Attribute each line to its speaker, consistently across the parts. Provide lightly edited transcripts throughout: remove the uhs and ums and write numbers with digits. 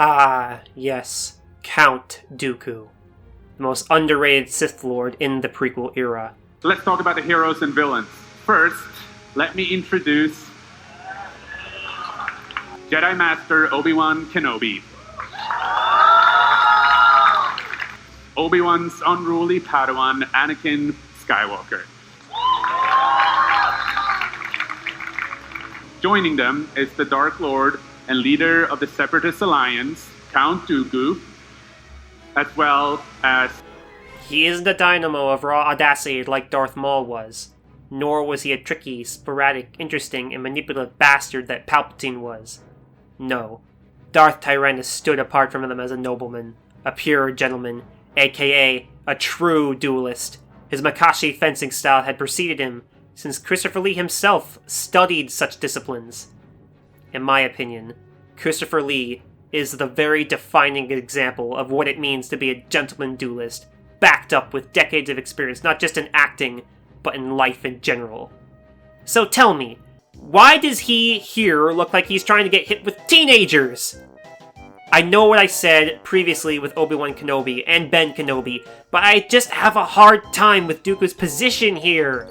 Speaker 1: Ah, yes, Count Dooku, the most underrated Sith Lord in the prequel era.
Speaker 2: Let's talk about the heroes and villains. First, let me introduce Jedi Master Obi-Wan Kenobi. Obi-Wan's unruly Padawan, Anakin Skywalker. Joining them is the Dark Lord and leader of the Separatist Alliance, Count Dooku, as well as...
Speaker 1: He isn't a dynamo of raw audacity like Darth Maul was, nor was he a tricky, sporadic, interesting, and manipulative bastard that Palpatine was. No, Darth Tyrannus stood apart from them as a nobleman, a pure gentleman, aka a true duelist. His Makashi fencing style had preceded him, since Christopher Lee himself studied such disciplines. In my opinion, Christopher Lee is the very defining example of what it means to be a gentleman duelist, backed up with decades of experience not just in acting, but in life in general. So tell me, why does he here look like he's trying to get hit with teenagers? I know what I said previously with Obi-Wan Kenobi and Ben Kenobi, but I just have a hard time with Dooku's position here.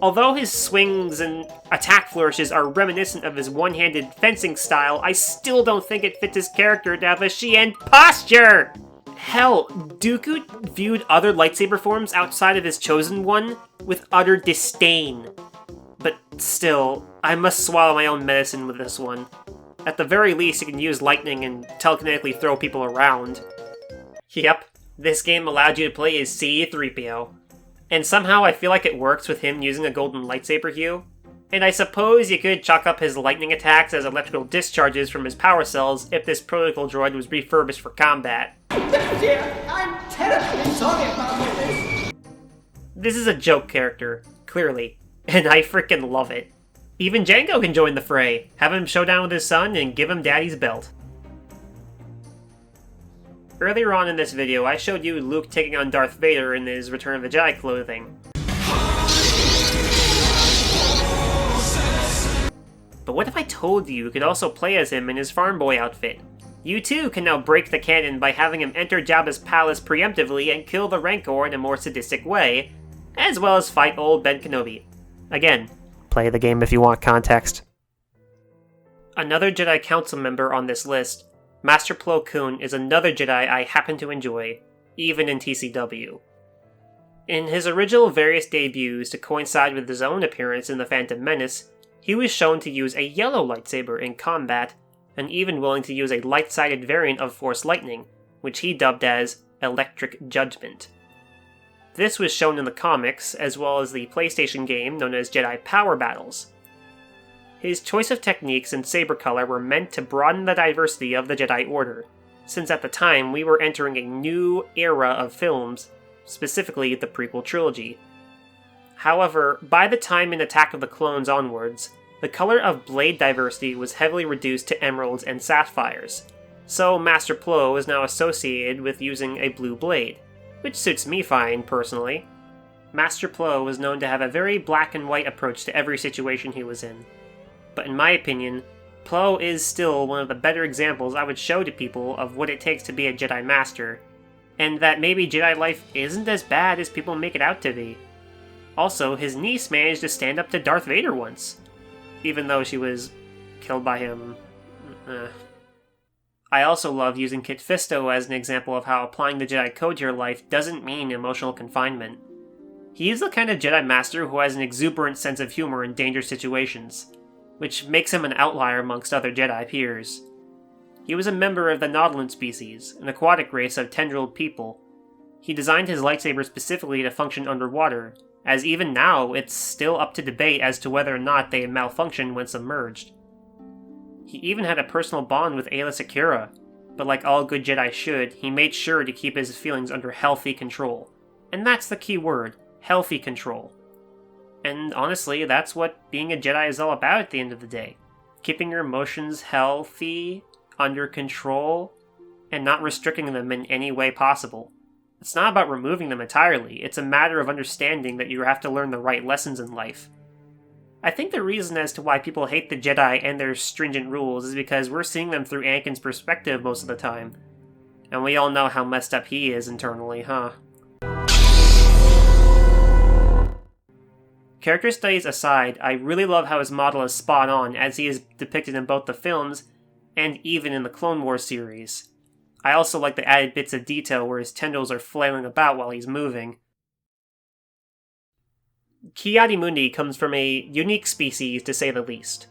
Speaker 1: Although his swings and attack flourishes are reminiscent of his one-handed fencing style, I still don't think it fits his character to have a she-end posture! Hell, Dooku viewed other lightsaber forms outside of his chosen one with utter disdain. But still, I must swallow my own medicine with this one. At the very least, he can use lightning and telekinetically throw people around. Yep, this game allowed you to play as C-3PO. And somehow I feel like it works with him using a golden lightsaber hue. And I suppose you could chalk up his lightning attacks as electrical discharges from his power cells if this protocol droid was refurbished for combat.
Speaker 3: I'm terribly sorry about this.
Speaker 1: This is a joke character, clearly, and I frickin' love it. Even Jango can join the fray, have him show down with his son, and give him daddy's belt. Earlier on in this video, I showed you Luke taking on Darth Vader in his Return of the Jedi clothing. But what if I told you could also play as him in his farm boy outfit? You too can now break the canon by having him enter Jabba's palace preemptively and kill the Rancor in a more sadistic way, as well as fight old Ben Kenobi. Again, play the game if you want context. Another Jedi Council member on this list, Master Plo Koon, is another Jedi I happen to enjoy, even in TCW. In his original various debuts to coincide with his own appearance in The Phantom Menace, he was shown to use a yellow lightsaber in combat, and even willing to use a light-sided variant of Force Lightning, which he dubbed as Electric Judgment. This was shown in the comics, as well as the PlayStation game known as Jedi Power Battles. His choice of techniques and saber color were meant to broaden the diversity of the Jedi Order, since at the time we were entering a new era of films, specifically the prequel trilogy. However, by the time in Attack of the Clones onwards, the color of blade diversity was heavily reduced to emeralds and sapphires, so Master Plo is now associated with using a blue blade, which suits me fine, personally. Master Plo was known to have a very black and white approach to every situation he was in. But in my opinion, Plo is still one of the better examples I would show to people of what it takes to be a Jedi Master, and that maybe Jedi life isn't as bad as people make it out to be. Also, his niece managed to stand up to Darth Vader once, even though she was killed by him. I also love using Kit Fisto as an example of how applying the Jedi Code to your life doesn't mean emotional confinement. He is the kind of Jedi Master who has an exuberant sense of humor in dangerous situations, which makes him an outlier amongst other Jedi peers. He was a member of the Nautolan species, an aquatic race of tendrilled people. He designed his lightsaber specifically to function underwater, as even now it's still up to debate as to whether or not they malfunction when submerged. He even had a personal bond with Aayla Secura, but like all good Jedi should, he made sure to keep his feelings under healthy control. And that's the key word, healthy control. And honestly, that's what being a Jedi is all about at the end of the day. Keeping your emotions healthy, under control, and not restricting them in any way possible. It's not about removing them entirely, it's a matter of understanding that you have to learn the right lessons in life. I think the reason as to why people hate the Jedi and their stringent rules is because we're seeing them through Anakin's perspective most of the time. And we all know how messed up he is internally, huh? Character studies aside, I really love how his model is spot on as he is depicted in both the films and even in the Clone Wars series. I also like the added bits of detail where his tendrils are flailing about while he's moving. Ki-Adi-Mundi comes from a unique species, to say the least.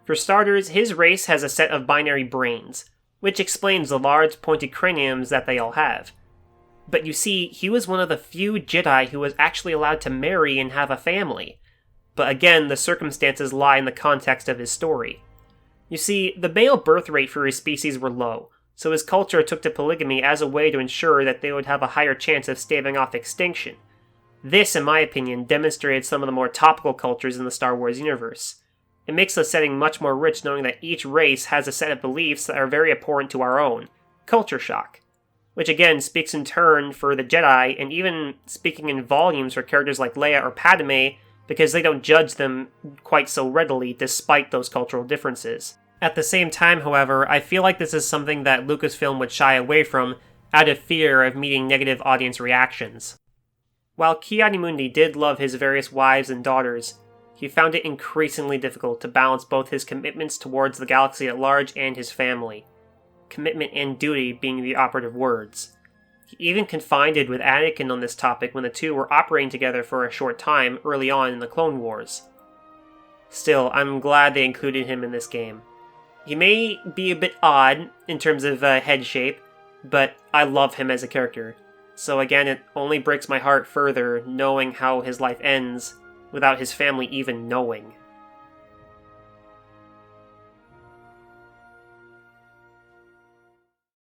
Speaker 1: For starters, his race has a set of binary brains, which explains the large, pointed craniums that they all have. But you see, he was one of the few Jedi who was actually allowed to marry and have a family. But again, the circumstances lie in the context of his story. You see, the male birth rate for his species were low, so his culture took to polygamy as a way to ensure that they would have a higher chance of staving off extinction. This, in my opinion, demonstrated some of the more topical cultures in the Star Wars universe. It makes the setting much more rich knowing that each race has a set of beliefs that are very abhorrent to our own. Culture shock. Which again speaks in turn for the Jedi, and even speaking in volumes for characters like Leia or Padme, because they don't judge them quite so readily despite those cultural differences. At the same time, however, I feel like this is something that Lucasfilm would shy away from out of fear of meeting negative audience reactions. While Ki-Adi-Mundi did love his various wives and daughters, he found it increasingly difficult to balance both his commitments towards the galaxy at large and his family. Commitment and duty being the operative words. He even confided with Anakin on this topic when the two were operating together for a short time early on in the Clone Wars. Still, I'm glad they included him in this game. He may be a bit odd in terms of head shape, but I love him as a character. So again, it only breaks my heart further knowing how his life ends without his family even knowing.